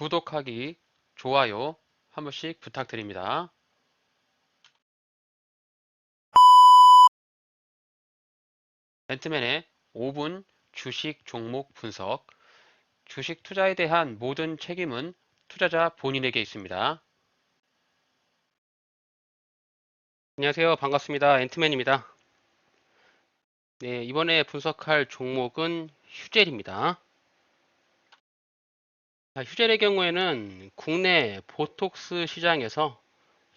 구독하기, 좋아요 한 번씩 부탁드립니다. 벤트맨의 5분 주식 종목 분석. 주식 투자에 대한 모든 책임은 투자자 본인에게 있습니다. 안녕하세요. 반갑습니다. 앤트맨입니다. 네, 이번에 분석할 종목은 휴젤입니다. 휴젤의 경우에는 국내 보톡스 시장에서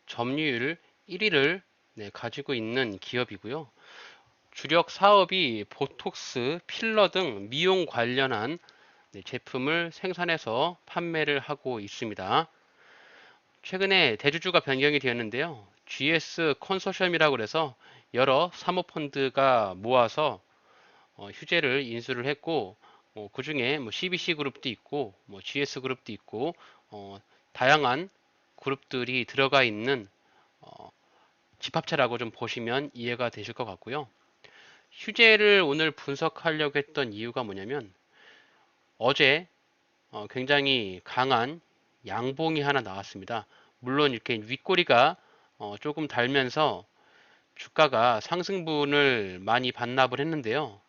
점유율 1위를 가지고 있는 기업이고요. 주력 사업이 보톡스, 필러 등 미용 관련한 제품을 생산해서 판매를 하고 있습니다. 최근에 대주주가 변경이 되었는데요. GS 컨소시엄이라고 해서 여러 사모펀드가 모아서 휴재를 인수를 했고, 그 중에 CBC 그룹도 있고, GS 그룹도 있고, 다양한 그룹들이 들어가 있는 집합체라고 좀 보시면 이해가 되실 것 같고요. 휴재를 오늘 분석하려고 했던 이유가 뭐냐면 어제 굉장히 강한 양봉이 하나 나왔습니다. 물론 이렇게 윗꼬리가 조금 달면서 주가가 상승분을 많이 반납을 했는데요.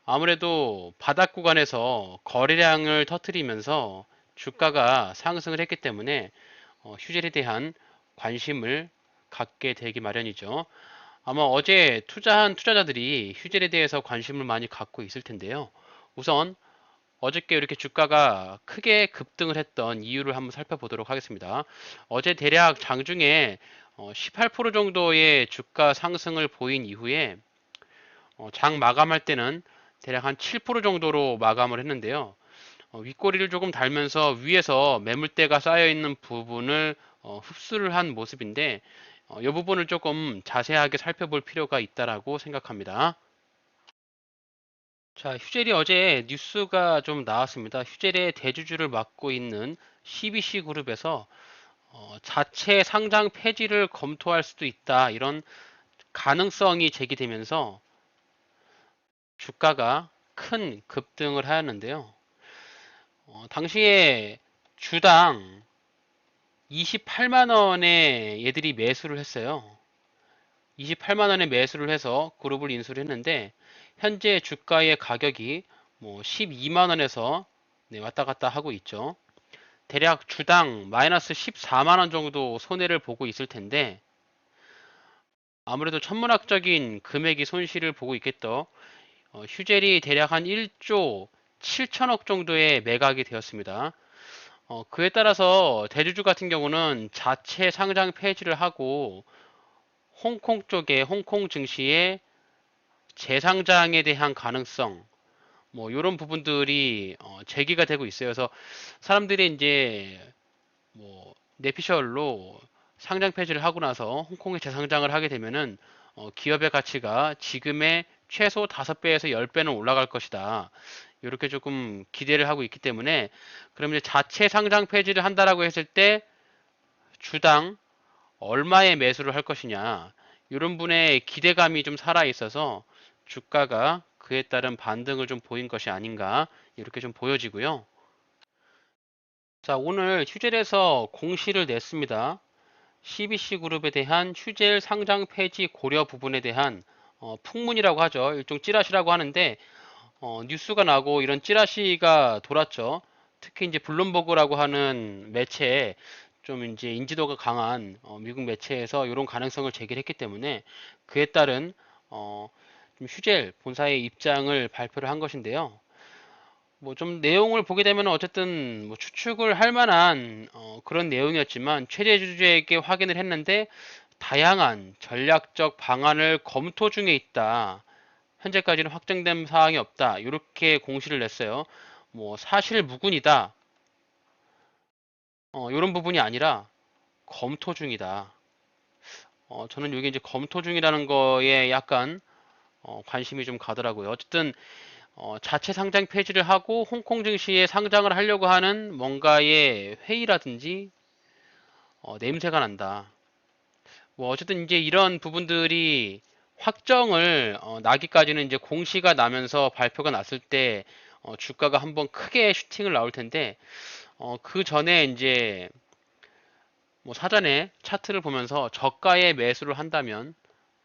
아무래도 바닥 구간에서 거래량을 터뜨리면서 주가가 상승을 했기 때문에 휴젤에 대한 관심을 갖게 되기 마련이죠. 아마 어제 투자한 투자자들이 휴젤에 대해서 관심을 많이 갖고 있을 텐데요. 우선 어저께 이렇게 주가가 크게 급등을 했던 이유를 한번 살펴보도록 하겠습니다. 어제 대략 장중에 18% 정도의 주가 상승을 보인 이후에 장 마감할 때는 대략 한 7% 정도로 마감을 했는데요. 윗꼬리를 조금 달면서 위에서 매물대가 쌓여 있는 부분을 흡수를 한 모습인데 이 부분을 조금 자세하게 살펴볼 필요가 있다라고 생각합니다. 자, 휴젤이 어제 뉴스가 좀 나왔습니다. 휴젤의 대주주를 맡고 있는 CBC 그룹에서 자체 상장 폐지를 검토할 수도 있다. 이런 가능성이 제기되면서 주가가 큰 급등을 하였는데요. 당시에 주당 28만 원에 얘들이 매수를 했어요. 28만 원에 매수를 해서 그룹을 인수를 했는데 현재 주가의 가격이 12만 원에서 왔다 갔다 하고 있죠. 대략 주당 마이너스 14만 원 정도 손해를 보고 있을 텐데 아무래도 천문학적인 금액이 손실을 보고 있겠죠. 휴젤이 대략 한 1조 7천억 정도의 매각이 되었습니다. 그에 따라서 대주주 같은 경우는 자체 상장 폐지를 하고 홍콩 쪽에 홍콩 증시의 재상장에 대한 가능성 이런 부분들이 제기가 되고 있어요. 그래서 사람들이 이제 내피셜로 상장 폐지를 하고 나서 홍콩에 재상장을 하게 되면은 기업의 가치가 지금의 최소 5배에서 10배는 올라갈 것이다. 이렇게 조금 기대를 하고 있기 때문에 그럼 이제 자체 상장 폐지를 한다라고 했을 때 주당 얼마의 매수를 할 것이냐 이런 분의 기대감이 좀 살아 있어서 주가가 그에 따른 반등을 좀 보인 것이 아닌가 이렇게 좀 보여지고요. 자, 오늘 휴젤에서 공시를 냈습니다. CBC 그룹에 대한 휴젤 상장 폐지 고려 부분에 대한 풍문이라고 하죠. 일종 찌라시라고 하는데 뉴스가 나고 이런 찌라시가 돌았죠. 특히 이제 블룸버그라고 하는 매체에 좀 이제 인지도가 강한 미국 매체에서 이런 가능성을 제기했기 때문에 그에 따른 좀 휴젤 본사의 입장을 발표를 한 것인데요. 좀 내용을 보게 되면 어쨌든 추측을 할 만한 그런 내용이었지만 최대 주주에게 확인을 했는데 다양한 전략적 방안을 검토 중에 있다. 현재까지는 확정된 사항이 없다. 이렇게 공시를 냈어요. 사실 무근이다. 이런 부분이 아니라 검토 중이다. 저는 이게 이제 검토 중이라는 거에 약간 관심이 좀 가더라고요. 어쨌든 자체 상장 폐지를 하고 홍콩 증시에 상장을 하려고 하는 뭔가의 회의라든지 냄새가 난다. 어쨌든 이제 이런 부분들이 확정을 나기까지는 이제 공시가 나면서 발표가 났을 때 주가가 한번 크게 슈팅을 나올 텐데 그 전에 이제 뭐 사전에 차트를 보면서 저가에 매수를 한다면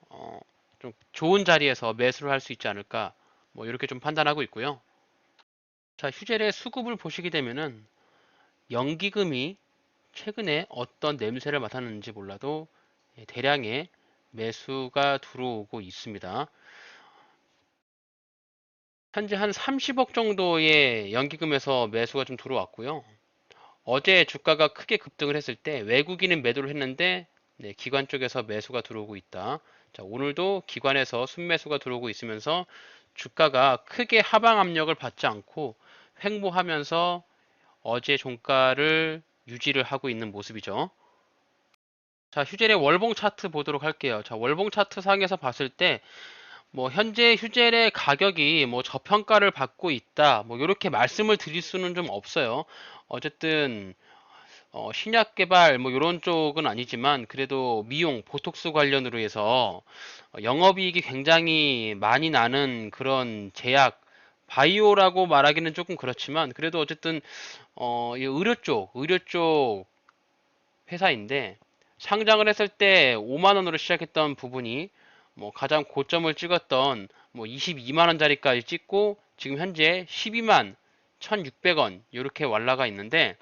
어, 좀 좋은 자리에서 매수를 할 수 있지 않을까 뭐 이렇게 좀 판단하고 있고요. 자, 휴젤의 수급을 보시게 되면은 연기금이 최근에 어떤 냄새를 맡았는지 몰라도 대량의 매수가 들어오고 있습니다. 현재 한 30억 정도의 연기금에서 매수가 좀 들어왔고요. 어제 주가가 크게 급등을 했을 때 외국인은 매도를 했는데 기관 쪽에서 매수가 들어오고 있다. 자, 오늘도 기관에서 순매수가 들어오고 있으면서 주가가 크게 하방 압력을 받지 않고 횡보하면서 어제 종가를 유지를 하고 있는 모습이죠. 자, 휴젤의 월봉 차트 보도록 할게요. 자, 월봉 차트 상에서 봤을 때 뭐 현재 휴젤의 가격이 뭐 저평가를 받고 있다. 뭐 이렇게 말씀을 드릴 수는 좀 없어요. 어쨌든 신약 개발 뭐 이런 쪽은 아니지만 그래도 미용, 보톡스 관련으로 해서 영업이익이 굉장히 많이 나는 그런 제약 바이오라고 말하기는 조금 그렇지만 그래도 어쨌든 이 의료 쪽 회사인데 상장을 했을 때 5만 원으로 시작했던 부분이 뭐 가장 고점을 찍었던 뭐 22만 원짜리까지 찍고 지금 현재 12만 1,600원 이렇게 완라가 있는데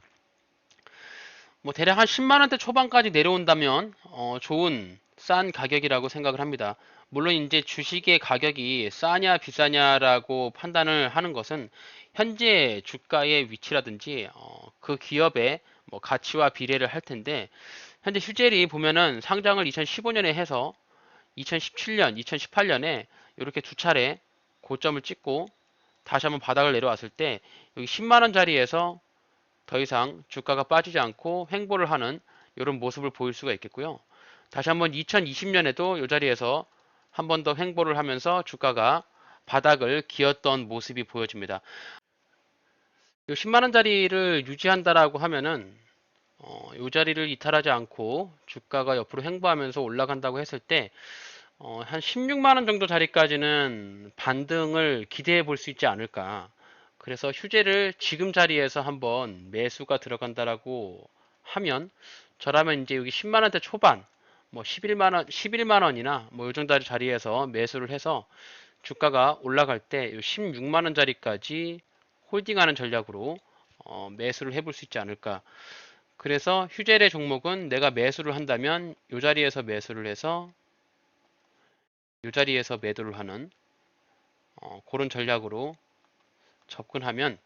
뭐 대략 한 10만 원대 초반까지 내려온다면 좋은 싼 가격이라고 생각을 합니다. 물론 이제 주식의 가격이 싸냐 비싸냐라고 판단을 하는 것은 현재 주가의 위치라든지 그 기업의 뭐 가치와 비례를 할 텐데 현재 휴젤이 보면은 상장을 2015년에 해서 2017년, 2018년에 이렇게 두 차례 고점을 찍고 다시 한번 바닥을 내려왔을 때 여기 10만 원짜리에서 더 이상 주가가 빠지지 않고 횡보를 하는 이런 모습을 보일 수가 있겠고요. 다시 한번 2020년에도 이 자리에서 한 번 더 횡보를 하면서 주가가 바닥을 기었던 모습이 보여집니다. 이 10만 원짜리를 유지한다라고 하면은 이 자리를 이탈하지 않고 주가가 옆으로 횡보하면서 올라간다고 했을 때 한 16만 원 정도 자리까지는 반등을 기대해 볼 수 있지 않을까. 그래서 휴재를 지금 자리에서 한번 매수가 들어간다라고 하면 저라면 이제 여기 10만 원대 초반 뭐 11만 원이나 뭐 요 정도 자리에서 매수를 해서 주가가 올라갈 때 16만 원짜리까지 홀딩하는 전략으로 매수를 해볼 수 있지 않을까. 그래서 휴젤의 종목은 내가 매수를 한다면 이 자리에서 매수를 해서 이 자리에서 매도를 하는 그런 전략으로 접근하면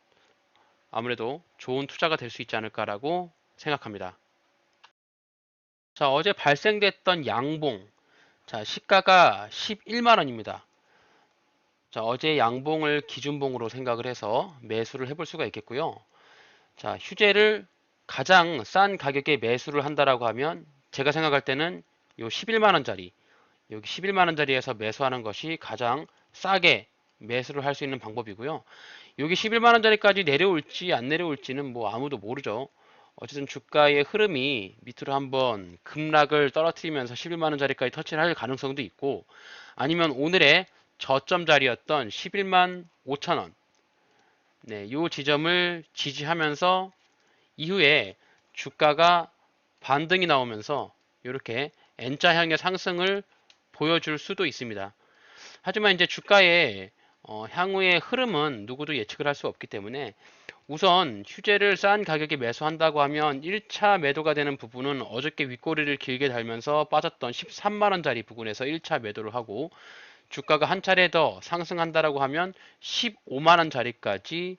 아무래도 좋은 투자가 될 수 있지 않을까라고 생각합니다. 자, 어제 발생됐던 양봉. 자, 시가가 11만 원입니다. 자, 어제 양봉을 기준봉으로 생각을 해서 매수를 해볼 수가 있겠고요. 자, 휴재를 가장 싼 가격에 매수를 한다라고 하면 제가 생각할 때는 요 11만 원짜리 여기 11만 원짜리에서 매수하는 것이 가장 싸게 매수를 할 수 있는 방법이고요. 여기 11만 원짜리까지 내려올지 안 내려올지는 뭐 아무도 모르죠. 어쨌든 주가의 흐름이 밑으로 한번 급락을 떨어뜨리면서 11만 원짜리까지 터치를 할 가능성도 있고 아니면 오늘의 저점 자리였던 11만 5천 원 네, 요 지점을 지지하면서 이후에 주가가 반등이 나오면서 이렇게 N자형의 상승을 보여줄 수도 있습니다. 하지만 이제 주가의 향후의 흐름은 누구도 예측을 할 수 없기 때문에 우선 휴재를 싼 가격에 매수한다고 하면 1차 매도가 되는 부분은 어저께 윗꼬리를 길게 달면서 빠졌던 13만 원짜리 부분에서 1차 매도를 하고 주가가 한 차례 더 상승한다라고 하면 15만 원짜리까지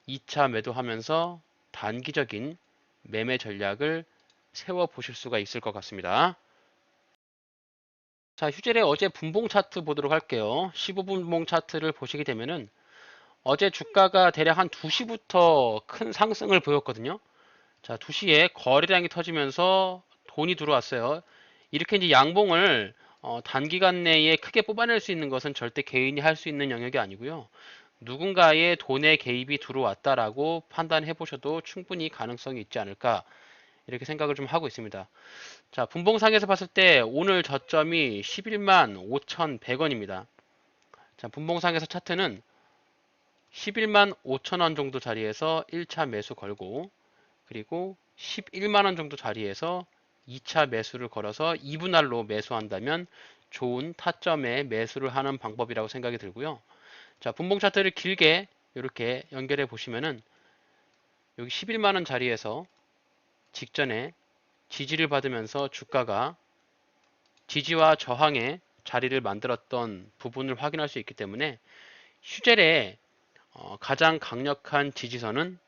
2차 매도하면서 단기적인 매매 전략을 세워 보실 수가 있을 것 같습니다. 자, 휴젤의 어제 분봉 차트 보도록 할게요. 15분봉 차트를 보시게 되면은 어제 주가가 대략 한 2시부터 큰 상승을 보였거든요. 자, 2시에 거래량이 터지면서 돈이 들어왔어요. 이렇게 이제 양봉을 단기간 내에 크게 뽑아낼 수 있는 것은 절대 개인이 할 수 있는 영역이 아니고요. 누군가의 돈의 개입이 들어왔다라고 판단해 보셔도 충분히 가능성이 있지 않을까 이렇게 생각을 좀 하고 있습니다. 자, 분봉상에서 봤을 때 오늘 저점이 11만 5,100원입니다. 자, 분봉상에서 차트는 11만 5천 원 정도 자리에서 1차 매수 걸고 그리고 11만원 정도 자리에서 2차 매수를 걸어서 2분할로 매수한다면 좋은 타점에 매수를 하는 방법이라고 생각이 들고요. 자, 분봉 차트를 길게 이렇게 연결해 보시면은 여기 11만원 자리에서 직전에 지지를 받으면서 주가가 지지와 저항의 자리를 만들었던 부분을 확인할 수 있기 때문에 휴젤의 가장 강력한 지지선은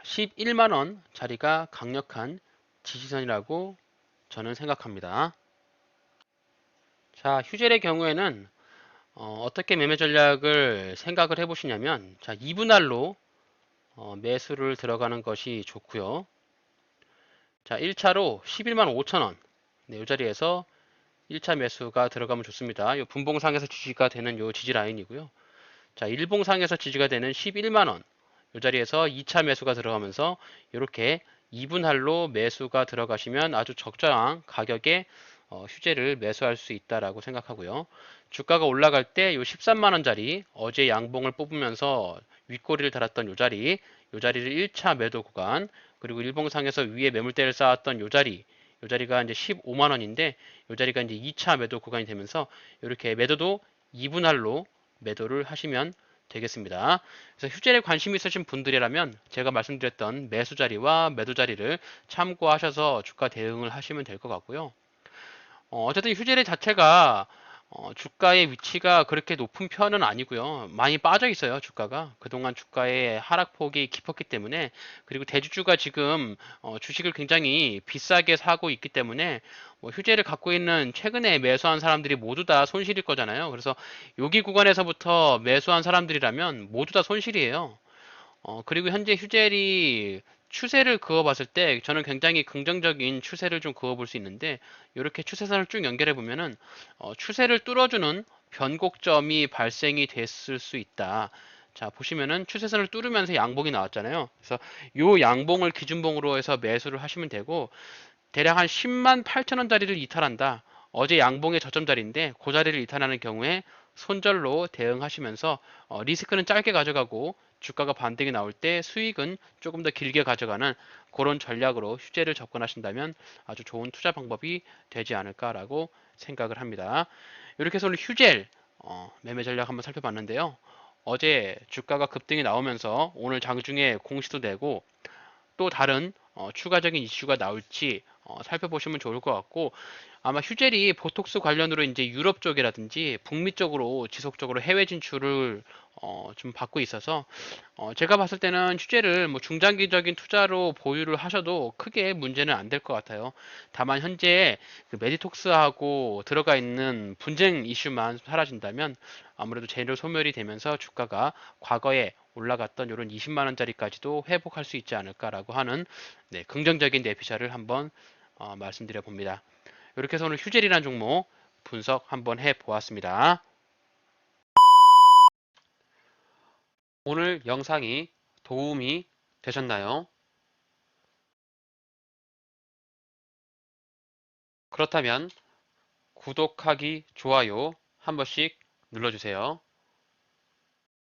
11만원 자리가 강력한 지지선이라고 저는 생각합니다. 자, 휴젤의 경우에는 떻게 매매 전략을 생각을 해 보시냐면, 자, 2분할로 매수를 들어가는 것이 좋고요. 자, 1차로 11만 5천원. 네, 이 자리에서 1차 매수가 들어가면 좋습니다. 이 분봉상에서 지지가 되는 이 지지 라인이고요. 자, 일봉상에서 지지가 되는 11만원. 이 자리에서 2차 매수가 들어가면서 이렇게 2분할로 매수가 들어가시면 아주 적절한 가격에 휴재를 매수할 수 있다라고 생각하고요. 주가가 올라갈 때 이 13만원짜리 어제 양봉을 뽑으면서 윗꼬리를 달았던 이 자리를 1차 매도 구간, 그리고 일봉상에서 위에 매물대를 쌓았던 이 자리가 이제 15만원인데 이 자리가 이제 2차 매도 구간이 되면서 이렇게 매도도 2분할로 매도를 하시면 되겠습니다. 그래서 휴재에 관심 있으신 분들이라면 제가 말씀드렸던 매수 자리와 매도 자리를 참고하셔서 주가 대응을 하시면 될 것 같고요. 어쨌든 휴재례 자체가 주가의 위치가 그렇게 높은 편은 아니고요. 많이 빠져 있어요, 주가가. 그동안 주가의 하락폭이 깊었기 때문에, 그리고 대주주가 지금 주식을 굉장히 비싸게 사고 있기 때문에 뭐 휴재를 갖고 있는 최근에 매수한 사람들이 모두 다 손실일 거잖아요. 그래서 여기 구간에서부터 매수한 사람들이라면 모두 다 손실이에요. 그리고 현재 휴젤이 추세를 그어봤을 때 저는 굉장히 긍정적인 추세를 좀 그어볼 수 있는데, 이렇게 추세선을 쭉 연결해 보면은 추세를 뚫어주는 변곡점이 발생이 됐을 수 있다. 자, 보시면은 추세선을 뚫으면서 양봉이 나왔잖아요. 그래서 이 양봉을 기준봉으로 해서 매수를 하시면 되고, 대략 한 10만 8천 원짜리를 이탈한다. 어제 양봉의 저점 자리인데 그 자리를 이탈하는 경우에 손절로 대응하시면서 리스크는 짧게 가져가고 주가가 반등이 나올 때 수익은 조금 더 길게 가져가는 그런 전략으로 휴재를 접근하신다면 아주 좋은 투자 방법이 되지 않을까라고 생각을 합니다. 이렇게 해서 오늘 휴젤 매매 전략 한번 살펴봤는데요. 어제 주가가 급등이 나오면서 오늘 장중에 공시도 되고 또 다른 추가적인 이슈가 나올지 살펴보시면 좋을 것 같고, 아마 휴젤이 보톡스 관련으로 이제 유럽 쪽이라든지 북미 쪽으로 지속적으로 해외 진출을 좀 받고 있어서 제가 봤을 때는 휴젤을 뭐 중장기적인 투자로 보유를 하셔도 크게 문제는 안 될 것 같아요. 다만 현재 그 메디톡스하고 들어가 있는 분쟁 이슈만 사라진다면 아무래도 재료 소멸이 되면서 주가가 과거에 올라갔던 이런 20만 원짜리까지도 회복할 수 있지 않을까라고 하는 네, 긍정적인 내피셜을 한번 말씀드려 봅니다. 이렇게 해서 오늘 휴젤이라는 종목 분석 한번 해 보았습니다. 오늘 영상이 도움이 되셨나요? 그렇다면 구독하기, 좋아요 한 번씩 눌러주세요.